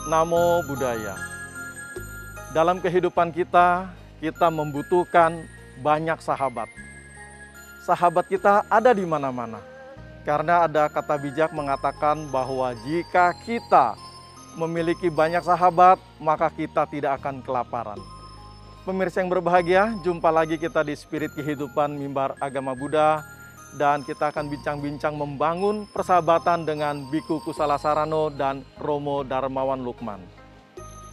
Namo Buddhaya. Dalam kehidupan kita membutuhkan banyak sahabat. Sahabat kita ada di mana-mana. Karena ada kata bijak mengatakan bahwa jika kita memiliki banyak sahabat, maka kita tidak akan kelaparan. Pemirsa yang berbahagia, jumpa lagi kita di Spirit Kehidupan Mimbar Agama Buddha. Dan kita akan bincang-bincang membangun persahabatan dengan Biku Kusala Sarano dan Romo Darmawan Lukman.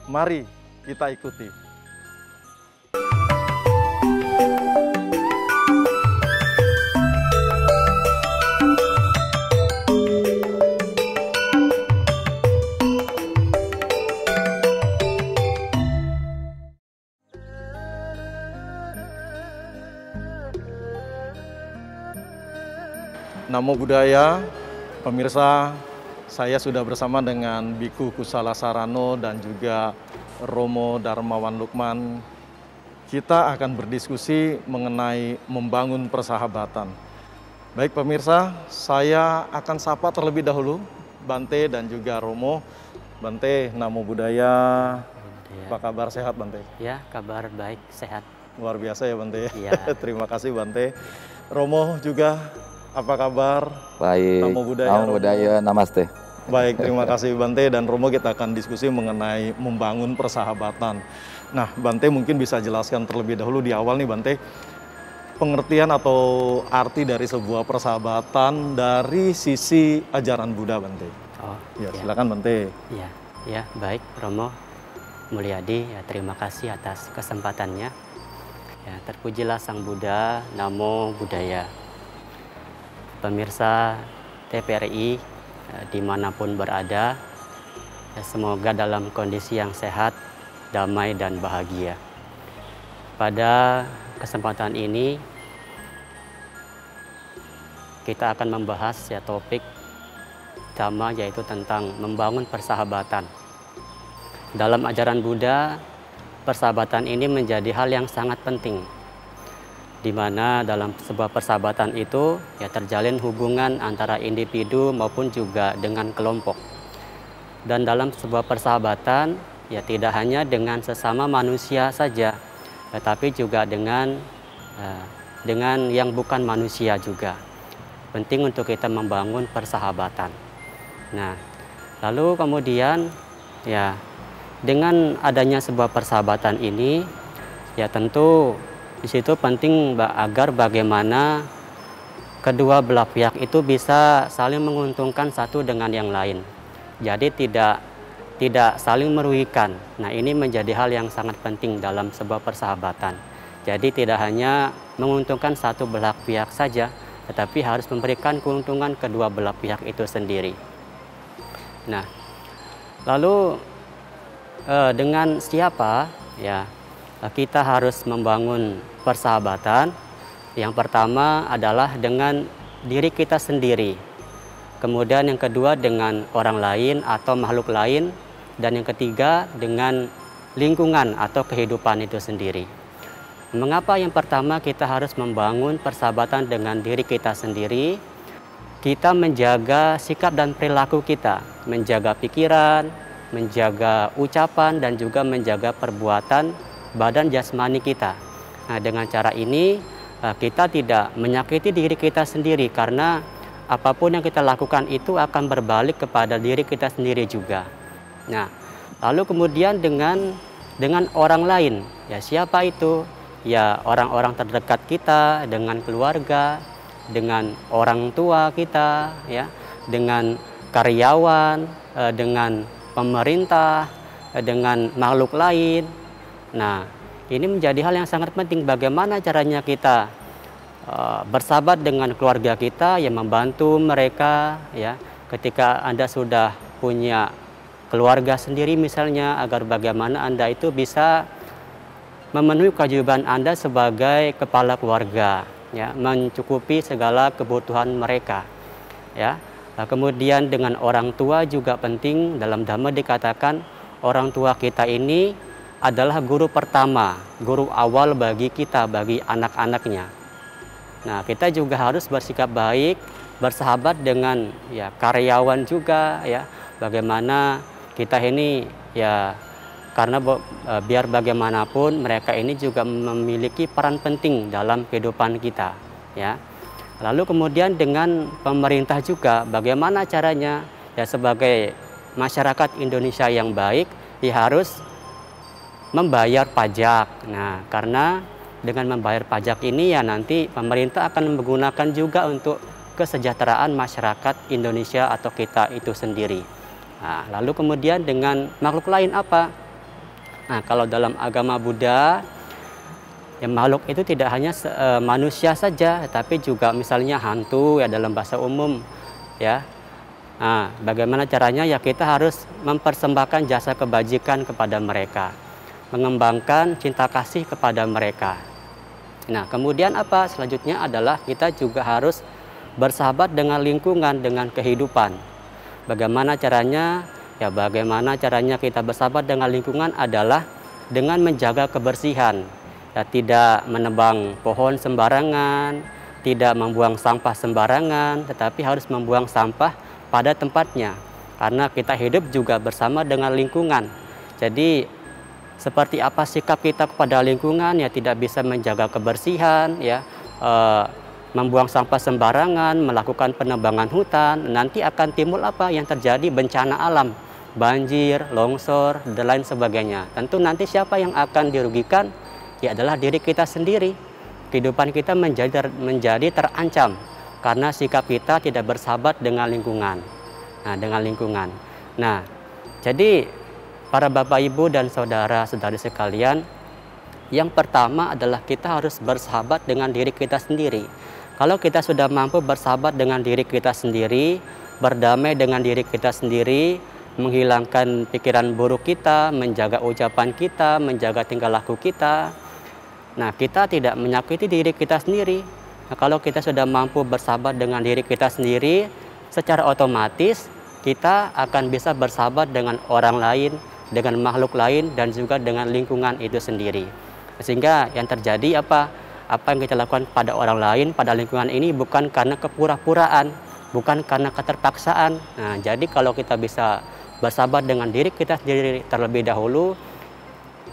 Mari kita ikuti. Namo Buddhaya, pemirsa, saya sudah bersama dengan Biku Kusala Sarano dan juga Romo Darmawan Lukman. Kita akan berdiskusi mengenai membangun persahabatan. Baik pemirsa, saya akan sapa terlebih dahulu Bante dan juga Romo. Bante, Namo Buddhaya. Apa kabar, sehat Bante? Ya, kabar baik, sehat. Luar biasa ya Bante. Ya. Terima kasih Bante. Romo juga, apa kabar? Baik. Namo Buddhaya. Namo Buddhaya, namaste. Baik, terima kasih Bante dan Romo. Kita akan diskusi mengenai membangun persahabatan. Nah, Bante mungkin bisa jelaskan terlebih dahulu di awal nih Bante, pengertian atau arti dari sebuah persahabatan dari sisi ajaran Buddha Bante. Oh, Ya, silakan Bante. Ya, baik Romo Mulyadi, ya, terima kasih atas kesempatannya. Ya, terpujilah Sang Buddha, Namo Buddhaya. Pemirsa TPRI dimanapun berada, ya, semoga dalam kondisi yang sehat, damai dan bahagia. Pada kesempatan ini kita akan membahas ya topik Dhamma, yaitu tentang membangun persahabatan. Dalam ajaran Buddha, persahabatan ini menjadi hal yang sangat penting, di mana dalam sebuah persahabatan itu ya terjalin hubungan antara individu maupun juga dengan kelompok. Dan dalam sebuah persahabatan ya tidak hanya dengan sesama manusia saja, tetapi juga dengan yang bukan manusia juga. Penting untuk kita membangun persahabatan. Nah, lalu kemudian ya dengan adanya sebuah persahabatan ini ya tentu di situ penting agar bagaimana kedua belah pihak itu bisa saling menguntungkan satu dengan yang lain. Jadi tidak saling merugikan. Nah, ini menjadi hal yang sangat penting dalam sebuah persahabatan. Jadi tidak hanya menguntungkan satu belah pihak saja, tetapi harus memberikan keuntungan kedua belah pihak itu sendiri. Nah, lalu dengan siapa ya kita harus membangun persahabatan? Yang pertama adalah dengan diri kita sendiri. Kemudian yang kedua dengan orang lain atau makhluk lain. Dan yang ketiga dengan lingkungan atau kehidupan itu sendiri. Mengapa yang pertama kita harus membangun persahabatan dengan diri kita sendiri? Kita menjaga sikap dan perilaku kita, menjaga pikiran, menjaga ucapan, dan juga menjaga perbuatan badan jasmani kita. Nah, dengan cara ini kita tidak menyakiti diri kita sendiri, karena apapun yang kita lakukan itu akan berbalik kepada diri kita sendiri juga. Nah, lalu kemudian dengan orang lain, ya siapa itu? Ya orang-orang terdekat kita, dengan keluarga, dengan orang tua kita, ya, dengan karyawan, dengan pemerintah, dengan makhluk lain. Nah, ini menjadi hal yang sangat penting. Bagaimana caranya kita bersahabat dengan keluarga kita, yang membantu mereka, ya, ketika Anda sudah punya keluarga sendiri misalnya, agar bagaimana Anda itu bisa memenuhi kewajiban Anda sebagai kepala keluarga, ya, mencukupi segala kebutuhan mereka, ya. Nah, kemudian dengan orang tua juga penting. Dalam Dhamma dikatakan orang tua kita ini adalah guru pertama, guru awal bagi kita, bagi anak-anaknya. Nah, kita juga harus bersikap baik, bersahabat dengan ya karyawan juga, ya. Bagaimana kita ini ya karena biar bagaimanapun mereka ini juga memiliki peran penting dalam kehidupan kita, ya. Lalu kemudian dengan pemerintah juga bagaimana caranya, ya sebagai masyarakat Indonesia yang baik ya harus membayar pajak. Nah, karena dengan membayar pajak ini ya nanti pemerintah akan menggunakan juga untuk kesejahteraan masyarakat Indonesia atau kita itu sendiri. Nah, lalu kemudian dengan makhluk lain apa? Nah, kalau dalam agama Buddha, ya makhluk itu tidak hanya manusia saja, tapi juga misalnya hantu ya dalam bahasa umum, ya. Nah, bagaimana caranya? Ya kita harus mempersembahkan jasa kebajikan kepada mereka, mengembangkan cinta kasih kepada mereka. Nah, kemudian apa? Selanjutnya adalah kita juga harus bersahabat dengan lingkungan, dengan kehidupan. Bagaimana caranya? Ya bagaimana caranya kita bersahabat dengan lingkungan adalah dengan menjaga kebersihan. Ya, tidak menebang pohon sembarangan, tidak membuang sampah sembarangan, tetapi harus membuang sampah pada tempatnya. Karena kita hidup juga bersama dengan lingkungan. Jadi seperti apa sikap kita kepada lingkungan, ya tidak bisa menjaga kebersihan, ya membuang sampah sembarangan, melakukan penebangan hutan, nanti akan timbul apa yang terjadi? Bencana alam, banjir, longsor, dan lain sebagainya. Tentu nanti siapa yang akan dirugikan? Ya adalah diri kita sendiri. Kehidupan kita menjadi terancam karena sikap kita tidak bersahabat dengan lingkungan. Nah, jadi para Bapak Ibu dan saudara-saudari sekalian, yang pertama adalah kita harus bersahabat dengan diri kita sendiri. Kalau kita sudah mampu bersahabat dengan diri kita sendiri, berdamai dengan diri kita sendiri, menghilangkan pikiran buruk kita, menjaga ucapan kita, menjaga tingkah laku kita, nah, kita tidak menyakiti diri kita sendiri. Nah, kalau kita sudah mampu bersahabat dengan diri kita sendiri, secara otomatis kita akan bisa bersahabat dengan orang lain, dengan makhluk lain, dan juga dengan lingkungan itu sendiri. Sehingga yang terjadi apa yang kita lakukan pada orang lain, pada lingkungan ini bukan karena kepura-puraan, bukan karena keterpaksaan. Nah, jadi kalau kita bisa bersahabat dengan diri kita sendiri terlebih dahulu,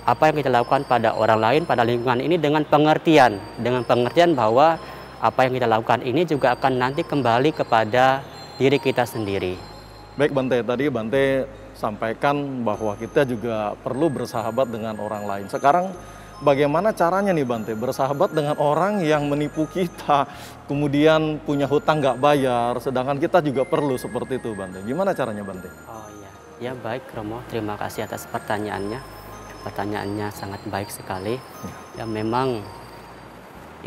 apa yang kita lakukan pada orang lain, pada lingkungan ini dengan pengertian bahwa apa yang kita lakukan ini juga akan nanti kembali kepada diri kita sendiri. Baik Bante, tadi Bante sampaikan bahwa kita juga perlu bersahabat dengan orang lain. Sekarang bagaimana caranya nih Bante bersahabat dengan orang yang menipu kita, kemudian punya hutang nggak bayar, sedangkan kita juga perlu seperti itu Bante. Gimana caranya Bante? Oh iya, ya baik Romo, terima kasih atas pertanyaannya. Pertanyaannya sangat baik sekali. Ya memang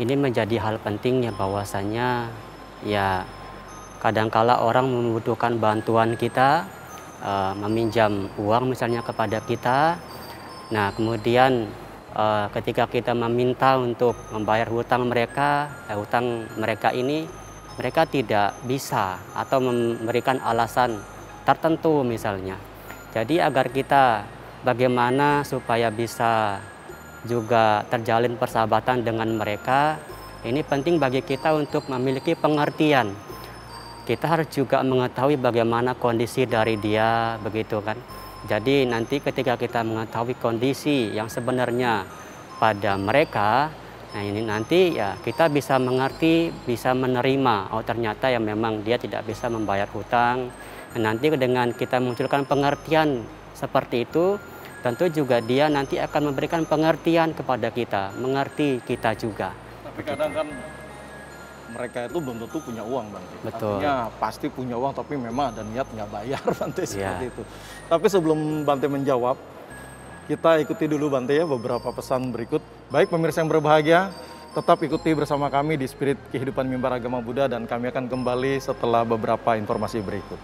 ini menjadi hal penting ya bahwasanya ya kadangkala orang membutuhkan bantuan kita, meminjam uang misalnya kepada kita. Nah kemudian ketika kita meminta untuk membayar hutang mereka ini mereka tidak bisa atau memberikan alasan tertentu misalnya. Jadi agar kita bagaimana supaya bisa juga terjalin persahabatan dengan mereka, ini penting bagi kita untuk memiliki pengertian. Kita harus juga mengetahui bagaimana kondisi dari dia, begitu kan. Jadi nanti ketika kita mengetahui kondisi yang sebenarnya pada mereka, nah ini nanti ya kita bisa mengerti, bisa menerima, oh ternyata ya memang dia tidak bisa membayar hutang. Dan nanti dengan kita munculkan pengertian seperti itu, tentu juga dia nanti akan memberikan pengertian kepada kita, mengerti kita juga. Tapi kadang kan mereka itu belum tentu punya uang Bante. Betul. Artinya pasti punya uang tapi memang ada niat nggak bayar Bante seperti itu. Tapi sebelum Bante menjawab, kita ikuti dulu Bante ya beberapa pesan berikut. Baik pemirsa yang berbahagia, tetap ikuti bersama kami di Spirit Kehidupan Mimbar Agama Buddha dan kami akan kembali setelah beberapa informasi berikut.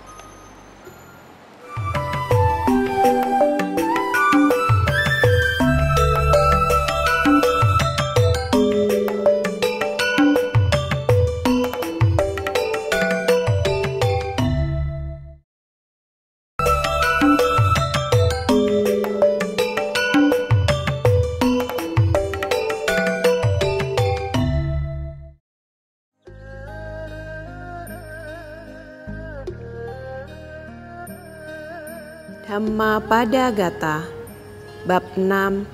Dhammapadagata, Bab 6,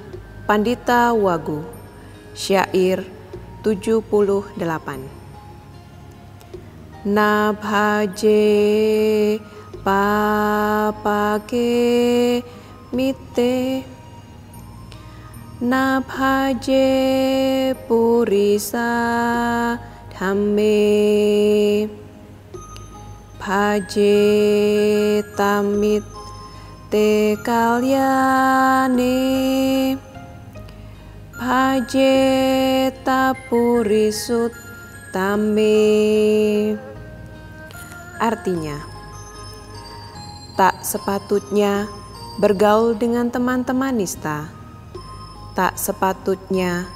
Pandita Wagu, Syair 78. Na bhaje papake mite, na bhaje purisa dhamme, bhaje tamit te kalyane, bhaje tapurisut tame. Artinya, tak sepatutnya bergaul dengan teman-teman nista, tak sepatutnya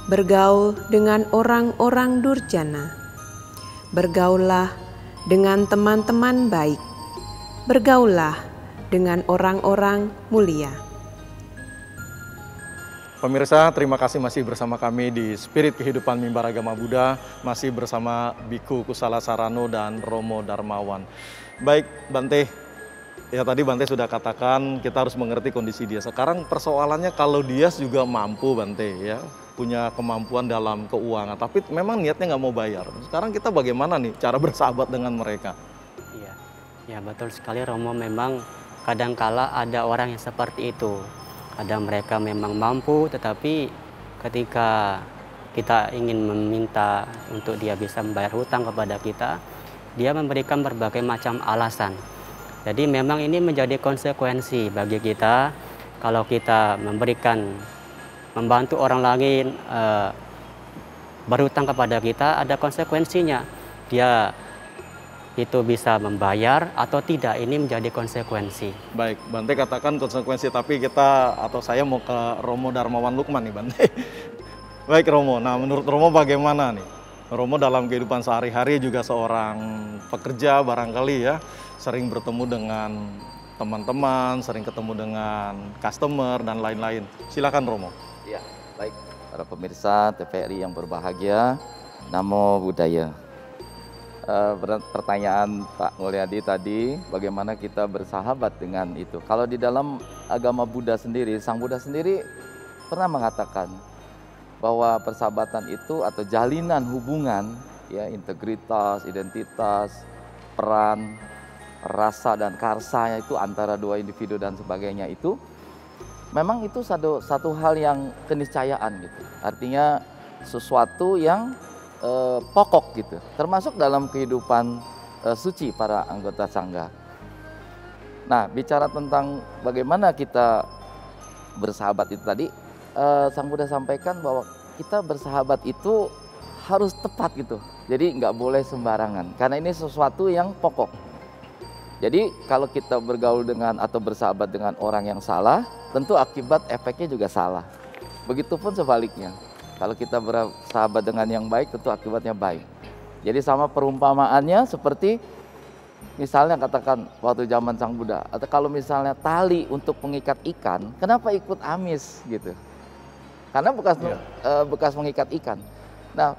bergaul dengan orang-orang durjana. Bergaullah dengan teman-teman baik, bergaullah dengan orang-orang mulia. Pemirsa, terima kasih masih bersama kami di Spirit Kehidupan Mimbar Agama Buddha, masih bersama Biku Kusala Sarano dan Romo Darmawan. Baik, Bante, ya tadi Bante sudah katakan kita harus mengerti kondisi dia. Sekarang persoalannya kalau dia juga mampu, Bante, ya punya kemampuan dalam keuangan, tapi memang niatnya nggak mau bayar. Sekarang kita bagaimana nih cara bersahabat dengan mereka? Iya, ya betul sekali Romo, memang kadangkala ada orang yang seperti itu. Kadang mereka memang mampu, tetapi ketika kita ingin meminta untuk dia bisa membayar hutang kepada kita, dia memberikan berbagai macam alasan. Jadi memang ini menjadi konsekuensi bagi kita kalau kita membantu orang lain berhutang kepada kita, ada konsekuensinya. Dia itu bisa membayar atau tidak, ini menjadi konsekuensi. Baik, Bante katakan konsekuensi, tapi kita atau saya mau ke Romo Darmawan Lukman nih, Bante. Baik Romo, nah menurut Romo bagaimana nih? Romo dalam kehidupan sehari-hari juga seorang pekerja barangkali ya, sering bertemu dengan teman-teman, sering ketemu dengan customer dan lain-lain. Silakan Romo. Ya, baik para pemirsa TVRI yang berbahagia, Namo Buddhaya. Pertanyaan Pak Mulyadi tadi, bagaimana kita bersahabat dengan itu. Kalau di dalam agama Buddha sendiri, Sang Buddha sendiri pernah mengatakan bahwa persahabatan itu atau jalinan hubungan, ya integritas, identitas, peran, rasa dan karsa itu antara dua individu dan sebagainya itu, memang itu satu hal yang keniscayaan gitu. Artinya sesuatu yang pokok gitu, termasuk dalam kehidupan suci para anggota sangga. Nah, bicara tentang bagaimana kita bersahabat itu tadi, Sang Buddha sampaikan bahwa kita bersahabat itu harus tepat gitu. Jadi nggak boleh sembarangan, karena ini sesuatu yang pokok. Jadi kalau kita bergaul dengan atau bersahabat dengan orang yang salah, tentu akibat efeknya juga salah. Begitupun sebaliknya. Kalau kita bersahabat dengan yang baik, tentu akibatnya baik. Jadi sama perumpamaannya seperti misalnya katakan waktu zaman Sang Buddha, atau kalau misalnya tali untuk mengikat ikan, kenapa ikut amis gitu? Karena bekas mengikat ikan. Nah,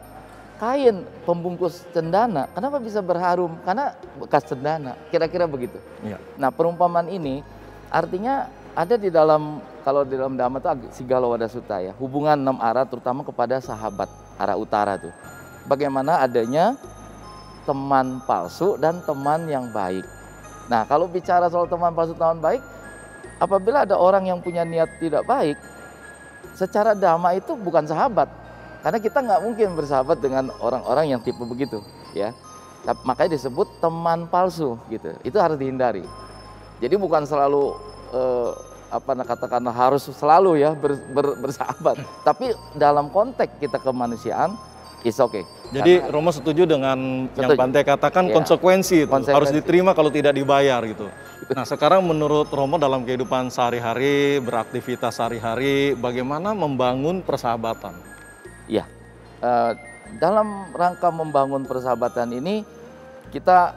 kain pembungkus cendana, kenapa bisa berharum? Karena bekas cendana, kira-kira begitu. Ya. Nah, perumpamaan ini artinya ada di dalam, kalau di dalam Dhamma itu Sigala Sutta ya, hubungan 6 arah terutama kepada sahabat arah utara tuh. Bagaimana adanya teman palsu dan teman yang baik. Nah, kalau bicara soal teman palsu, teman baik, apabila ada orang yang punya niat tidak baik, secara Dhamma itu bukan sahabat. Karena kita nggak mungkin bersahabat dengan orang-orang yang tipe begitu, ya. Makanya disebut teman palsu gitu. Itu harus dihindari. Jadi bukan selalu katakanlah harus selalu ya bersahabat. Tapi dalam konteks kita kemanusiaan, it's okay. Jadi Romo setuju dengan yang Bante katakan, ya, konsekuensi itu harus konsekuensi diterima kalau tidak dibayar gitu. Nah sekarang menurut Romo dalam kehidupan sehari-hari, beraktivitas sehari-hari, bagaimana membangun persahabatan? Ya, dalam rangka membangun persahabatan ini kita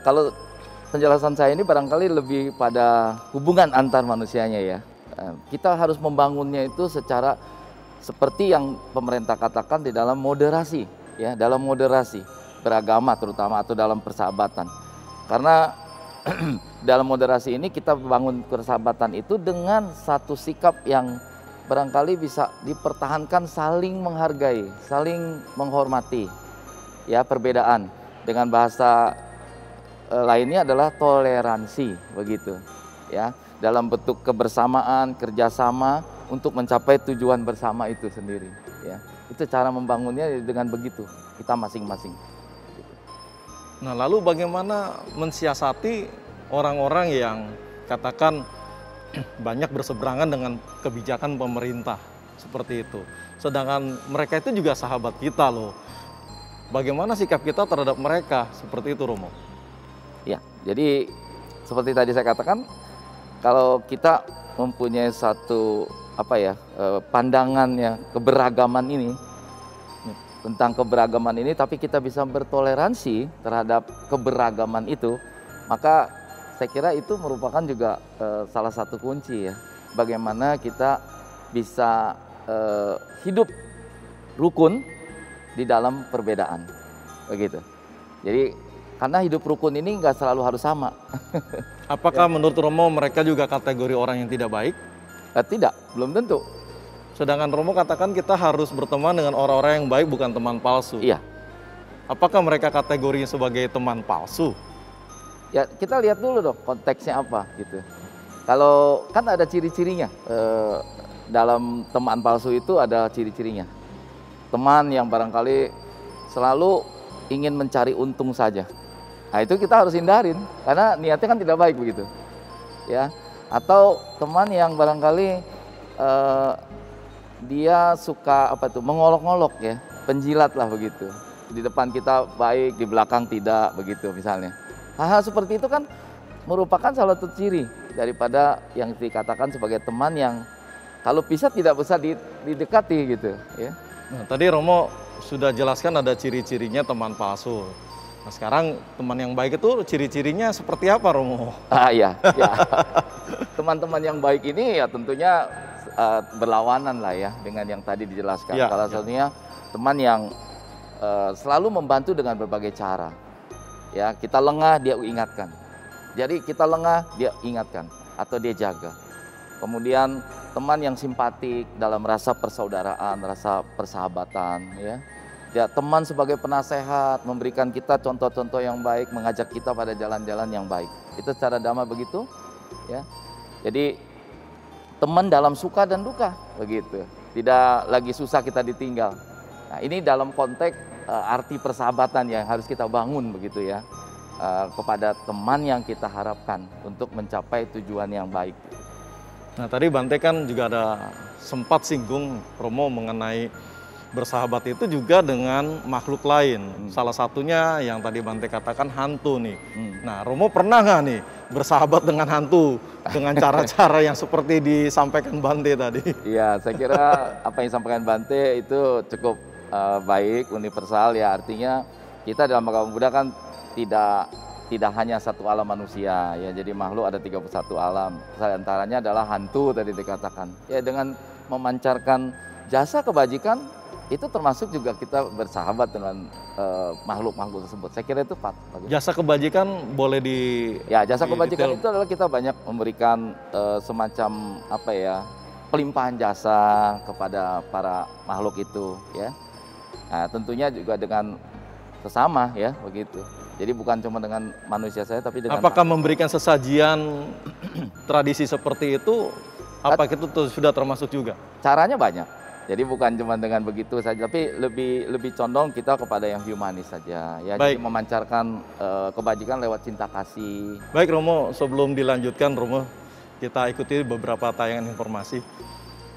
kalau penjelasan saya ini barangkali lebih pada hubungan antar manusianya ya. Kita harus membangunnya itu secara seperti yang pemerintah katakan di dalam moderasi, ya, dalam moderasi beragama terutama atau dalam persahabatan. Karena dalam moderasi ini kita bangun persahabatan itu dengan satu sikap yang barangkali bisa dipertahankan, saling menghargai, saling menghormati ya perbedaan. Dengan bahasa lainnya adalah toleransi begitu ya, dalam bentuk kebersamaan, kerjasama untuk mencapai tujuan bersama itu sendiri ya. Itu cara membangunnya dengan begitu, kita masing-masing. Nah, lalu bagaimana mensiasati orang-orang yang katakan banyak berseberangan dengan kebijakan pemerintah seperti itu. Sedangkan mereka itu juga sahabat kita loh. Bagaimana sikap kita terhadap mereka seperti itu, Romo? Ya, jadi seperti tadi saya katakan, kalau kita mempunyai satu pandangannya keberagaman ini, tentang keberagaman ini, tapi kita bisa bertoleransi terhadap keberagaman itu, maka saya kira itu merupakan juga salah satu kunci ya, bagaimana kita bisa hidup rukun di dalam perbedaan, begitu. Jadi karena hidup rukun ini nggak selalu harus sama. Apakah menurut Romo mereka juga kategori orang yang tidak baik? Tidak, belum tentu. Sedangkan Romo katakan kita harus berteman dengan orang-orang yang baik, bukan teman palsu. Iya. Apakah mereka kategorinya sebagai teman palsu? Ya kita lihat dulu dong konteksnya apa gitu. Kalau kan ada ciri-cirinya, dalam teman palsu itu ada ciri-cirinya. Teman yang barangkali selalu ingin mencari untung saja. Nah itu kita harus hindarin, karena niatnya kan tidak baik begitu. Ya. Atau teman yang barangkali dia suka mengolok-ngolok ya, penjilat lah begitu. Di depan kita baik, di belakang tidak begitu misalnya. Hal-hal seperti itu kan merupakan salah satu ciri daripada yang dikatakan sebagai teman yang kalau bisa tidak bisa didekati gitu ya. Nah, tadi Romo sudah jelaskan ada ciri-cirinya teman palsu. Nah, sekarang teman yang baik itu ciri-cirinya seperti apa, Romo? Ya. Teman-teman yang baik ini ya tentunya berlawanan lah ya dengan yang tadi dijelaskan. Ya, Salah satunya teman yang selalu membantu dengan berbagai cara. Ya, kita lengah dia ingatkan. Jadi kita lengah dia ingatkan atau dia jaga. Kemudian teman yang simpatik dalam rasa persaudaraan, rasa persahabatan ya. Ya, teman sebagai penasehat, memberikan kita contoh-contoh yang baik, mengajak kita pada jalan-jalan yang baik. Itu secara damai begitu, ya. Jadi teman dalam suka dan duka, begitu. Tidak lagi susah kita ditinggal. Nah, ini dalam konteks arti persahabatan yang harus kita bangun, begitu ya, kepada teman yang kita harapkan untuk mencapai tujuan yang baik. Nah, tadi Bante kan juga ada sempat singgung Romo mengenai bersahabat itu juga dengan makhluk lain. Salah satunya yang tadi Bante katakan hantu nih. Nah, Romo pernah nggak nih bersahabat dengan hantu dengan cara-cara yang seperti disampaikan Bante tadi? Iya, saya kira apa yang disampaikan Bante itu cukup baik, universal ya. Artinya kita dalam agama Buddha kan tidak hanya satu alam manusia ya. Jadi makhluk ada 31 alam. Salah antaranya adalah hantu tadi dikatakan. Ya, dengan memancarkan jasa kebajikan itu termasuk juga kita bersahabat dengan makhluk-makhluk tersebut. Saya kira itu bagus. Jasa kebajikan boleh di... Ya, jasa kebajikan itu adalah kita banyak memberikan semacam pelimpahan jasa kepada para makhluk itu ya. Nah, tentunya juga dengan sesama ya, begitu. Jadi bukan cuma dengan manusia saya, tapi dengan... Apakah memberikan sesajian tradisi seperti itu, apa itu sudah termasuk juga? Caranya banyak. Jadi bukan cuma dengan begitu saja, tapi lebih condong kita kepada yang humanis saja. Ya, baik. Jadi memancarkan kebajikan lewat cinta kasih. Baik Romo, sebelum dilanjutkan Romo, kita ikuti beberapa tayangan informasi.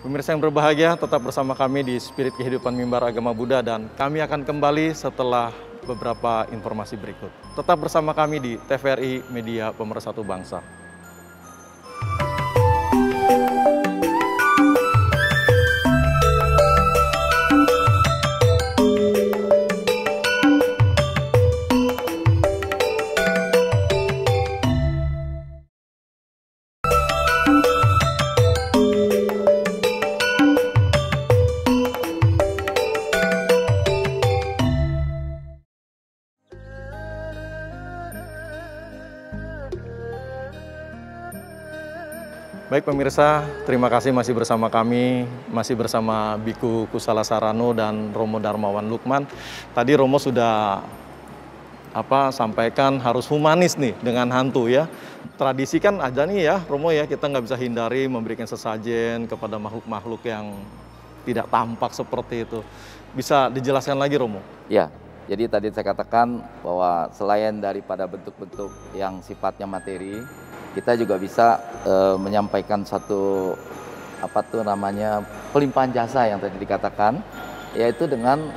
Pemirsa yang berbahagia, tetap bersama kami di Spirit Kehidupan Mimbar Agama Buddha, dan kami akan kembali setelah beberapa informasi berikut. Tetap bersama kami di TVRI Media Pemersatu Bangsa. Baik pemirsa, terima kasih masih bersama kami, masih bersama Biku Kusala Sarano dan Romo Darmawan Lukman. Tadi Romo sudah sampaikan harus humanis nih dengan hantu ya. Tradisi kan ada nih ya Romo ya, kita nggak bisa hindari memberikan sesajen kepada makhluk-makhluk yang tidak tampak seperti itu. Bisa dijelaskan lagi Romo? Ya, jadi tadi saya katakan bahwa selain daripada bentuk-bentuk yang sifatnya materi, kita juga bisa menyampaikan satu pelimpahan jasa yang tadi dikatakan, yaitu dengan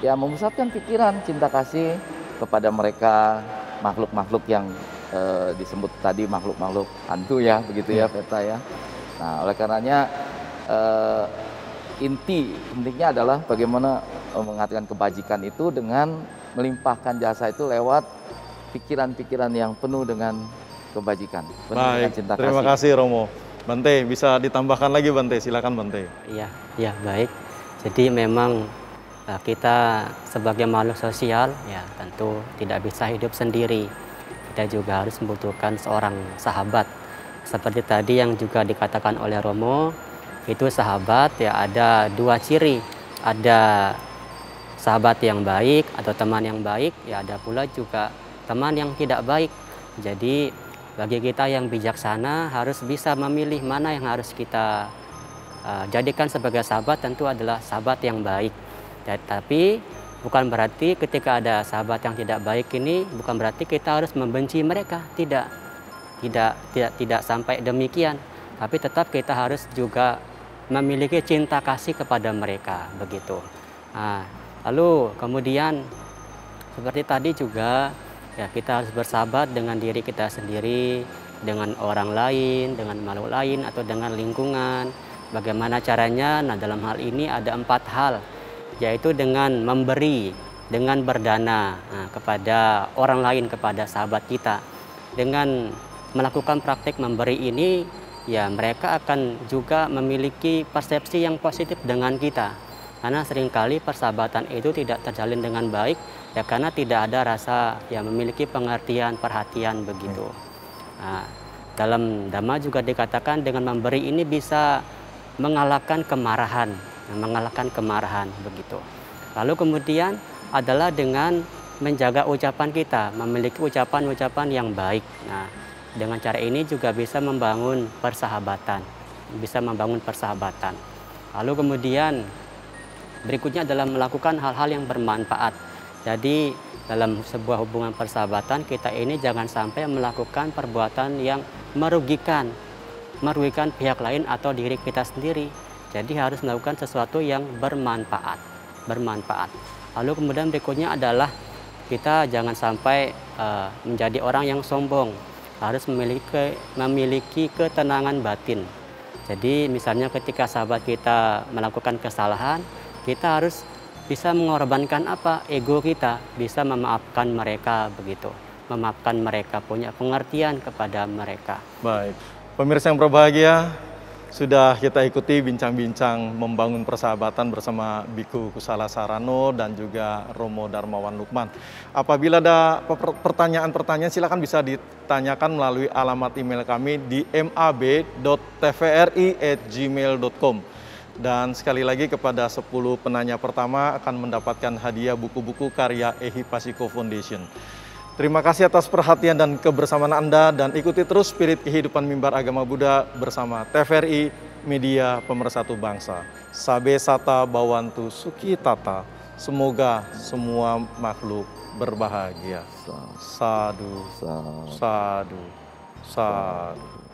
ya memusatkan pikiran cinta kasih kepada mereka makhluk-makhluk yang disebut tadi makhluk-makhluk hantu ya, begitu ya Peta ya. Nah, oleh karenanya intinya adalah bagaimana mengatakan kebajikan itu dengan melimpahkan jasa itu lewat pikiran-pikiran yang penuh dengan kebajikan. Baik, terima kasih Romo. Bante, bisa ditambahkan lagi Bante, silakan Bante. Iya, baik. Jadi memang kita sebagai makhluk sosial ya tentu tidak bisa hidup sendiri. Kita juga harus membutuhkan seorang sahabat. Seperti tadi yang juga dikatakan oleh Romo, itu sahabat ya ada dua ciri. Ada sahabat yang baik atau teman yang baik, ya ada pula juga teman yang tidak baik. Jadi bagi kita yang bijaksana harus bisa memilih mana yang harus kita jadikan sebagai sahabat, tentu adalah sahabat yang baik. Tapi bukan berarti ketika ada sahabat yang tidak baik ini bukan berarti kita harus membenci mereka. Tidak sampai demikian. Tapi tetap kita harus juga memiliki cinta kasih kepada mereka, begitu. Nah, lalu kemudian seperti tadi juga ya kita harus bersahabat dengan diri kita sendiri, dengan orang lain, dengan makhluk lain, atau dengan lingkungan. Bagaimana caranya? Nah, dalam hal ini ada 4 hal, yaitu dengan memberi, dengan berdana kepada orang lain, kepada sahabat kita. Dengan melakukan praktik memberi ini, ya mereka akan juga memiliki persepsi yang positif dengan kita. Karena seringkali persahabatan itu tidak terjalin dengan baik, ya karena tidak ada rasa yang memiliki pengertian, perhatian begitu. Nah, dalam Dhamma juga dikatakan dengan memberi ini bisa mengalahkan kemarahan, begitu. Lalu kemudian adalah dengan menjaga ucapan kita, memiliki ucapan-ucapan yang baik. Nah, dengan cara ini juga bisa membangun persahabatan, Lalu kemudian berikutnya adalah melakukan hal-hal yang bermanfaat. Jadi dalam sebuah hubungan persahabatan kita ini jangan sampai melakukan perbuatan yang merugikan pihak lain atau diri kita sendiri. Jadi harus melakukan sesuatu yang bermanfaat. Lalu kemudian berikutnya adalah kita jangan sampai menjadi orang yang sombong. Harus memiliki ketenangan batin. Jadi misalnya ketika sahabat kita melakukan kesalahan, kita harus bisa mengorbankan ego kita, bisa memaafkan mereka begitu. Memaafkan mereka, punya pengertian kepada mereka. Baik, pemirsa yang berbahagia, sudah kita ikuti bincang-bincang membangun persahabatan bersama Biku Kusala Sarano dan juga Romo Darmawan Lukman. Apabila ada pertanyaan-pertanyaan silakan bisa ditanyakan melalui alamat email kami di mab.tvri@gmail.com. Dan sekali lagi kepada 10 penanya pertama akan mendapatkan hadiah buku-buku karya Ehipasiko Foundation. Terima kasih atas perhatian dan kebersamaan Anda dan ikuti terus spirit kehidupan mimbar agama Buddha bersama TVRI Media Pemersatu Bangsa. Sabe Sata Bawantu Suki Tata. Semoga semua makhluk berbahagia. Sadu, sadu, sadu.